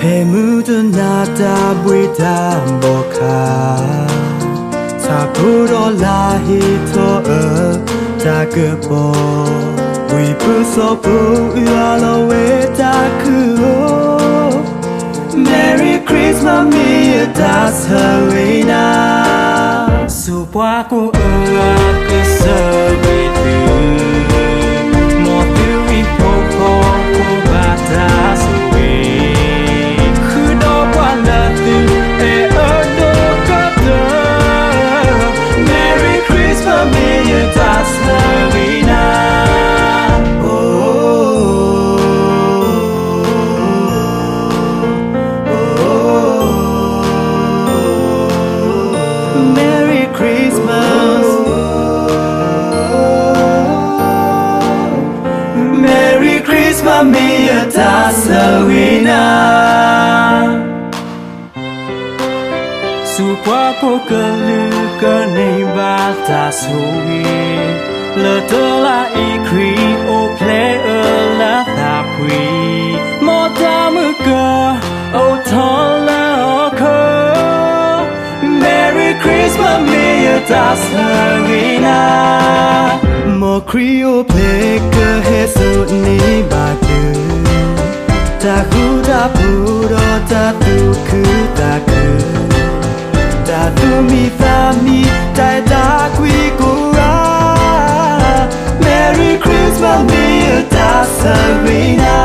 묻은 나다 부이다 보카 사부로 라히토 다그보 위부서 부위알로 외다그오 Merry Christmas me das Helena 수박고 그 서비스 모두 이포고 고바다 Merry Christmas Merry Christmas mia tasawina Supwa po kaluka ni bata suwi Le tola ikri o play la tapwi Mota muka o tola o ko Merry Christmas mia tasawina Mo krio play ka hesu ni batu Takuda puro tatu kutaku Tatu mi fami tai ta qui cura Merry Christmas mia tasawina